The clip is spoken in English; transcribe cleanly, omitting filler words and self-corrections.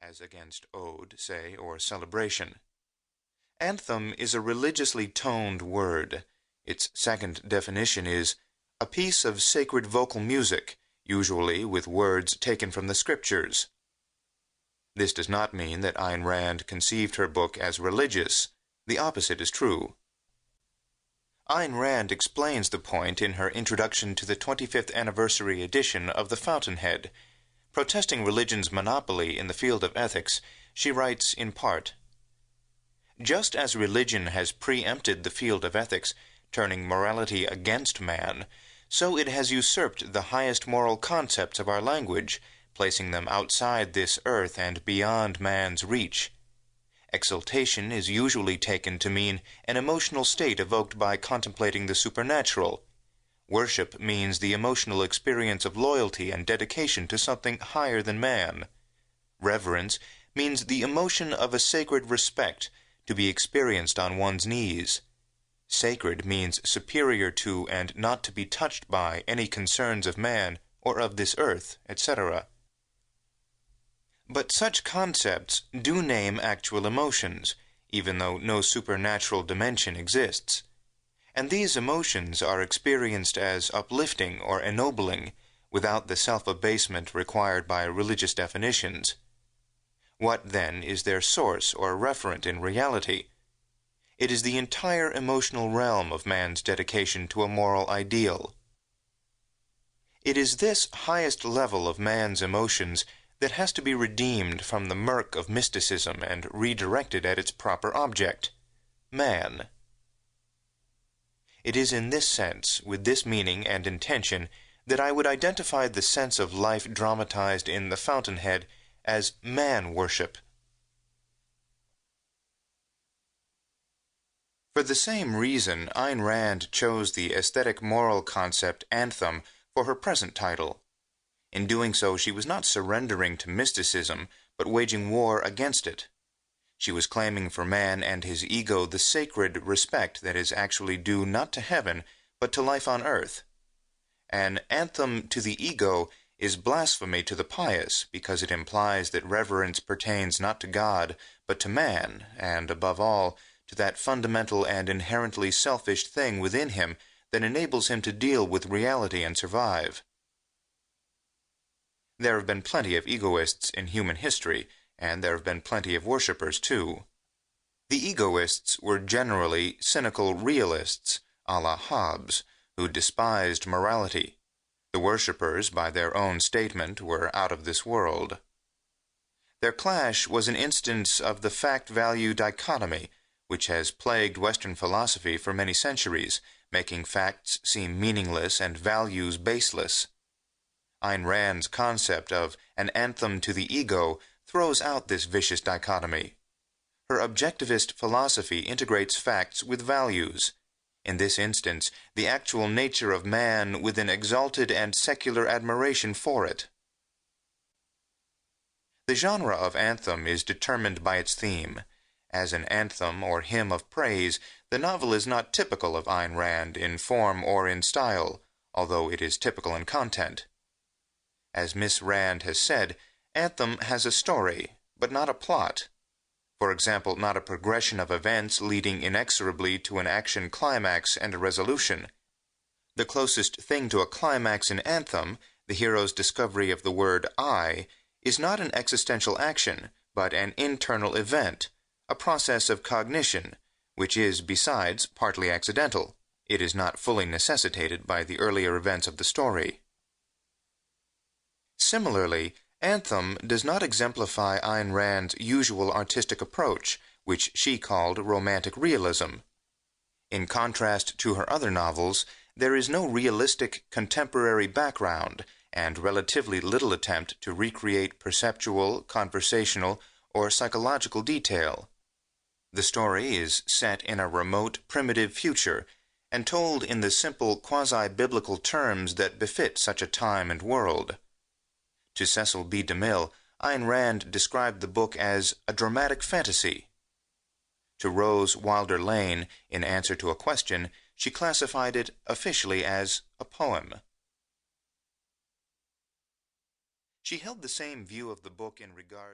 as against ode, say, or celebration. Anthem is a religiously toned word. Its second definition is a piece of sacred vocal music, usually with words taken from the scriptures. This does not mean that Ayn Rand conceived her book as religious. The opposite is true. Ayn Rand explains the point in her introduction to the 25th anniversary edition of the Fountainhead. Protesting religion's monopoly in the field of ethics, she writes in part, "Just as religion has preempted the field of ethics, turning morality against man, so it has usurped the highest moral concepts of our language, placing them outside this earth and beyond man's reach. Exaltation is usually taken to mean an emotional state evoked by contemplating the supernatural. Worship means the emotional experience of loyalty and dedication to something higher than man. Reverence means the emotion of a sacred respect to be experienced on one's knees. Sacred means superior to and not to be touched by any concerns of man or of this earth, etc. But such concepts do name actual emotions, even though no supernatural dimension exists. And these emotions are experienced as uplifting or ennobling, without the self-abasement required by religious definitions. What, then, is their source or referent in reality? It is the entire emotional realm of man's dedication to a moral ideal. It is this highest level of man's emotions that has to be redeemed from the murk of mysticism and redirected at its proper object, man. It is in this sense, with this meaning and intention, that I would identify the sense of life dramatized in the Fountainhead as man-worship. For the same reason, Ayn Rand chose the aesthetic moral concept Anthem for her present title. In doing so, she was not surrendering to mysticism, but waging war against it. She was claiming for man and his ego the sacred respect that is actually due not to heaven, but to life on earth. An anthem to the ego is blasphemy to the pious, because it implies that reverence pertains not to God, but to man, and, above all, to that fundamental and inherently selfish thing within him that enables him to deal with reality and survive. There have been plenty of egoists in human history, and there have been plenty of worshippers too. The egoists were generally cynical realists, a la Hobbes, who despised morality. The worshippers, by their own statement, were out of this world. Their clash was an instance of the fact-value dichotomy, which has plagued Western philosophy for many centuries, making facts seem meaningless and values baseless. Ayn Rand's concept of an anthem to the ego throws out this vicious dichotomy. Her objectivist philosophy integrates facts with values. In this instance, the actual nature of man with an exalted and secular admiration for it. The genre of anthem is determined by its theme. As an anthem or hymn of praise, the novel is not typical of Ayn Rand in form or in style, although it is typical in content. As Miss Rand has said, Anthem has a story, but not a plot. For example, not a progression of events leading inexorably to an action climax and a resolution. The closest thing to a climax in Anthem, the hero's discovery of the word I, is not an existential action, but an internal event, a process of cognition, which is, besides, partly accidental. It is not fully necessitated by the earlier events of the story. Similarly, Anthem does not exemplify Ayn Rand's usual artistic approach, which she called romantic realism. In contrast to her other novels, there is no realistic contemporary background, and relatively little attempt to recreate perceptual, conversational, or psychological detail. The story is set in a remote, primitive future, and told in the simple, quasi-biblical terms that befit such a time and world. To Cecil B. DeMille, Ayn Rand described the book as a dramatic fantasy. To Rose Wilder Lane, in answer to a question, she classified it officially as a poem. She held the same view of the book in regard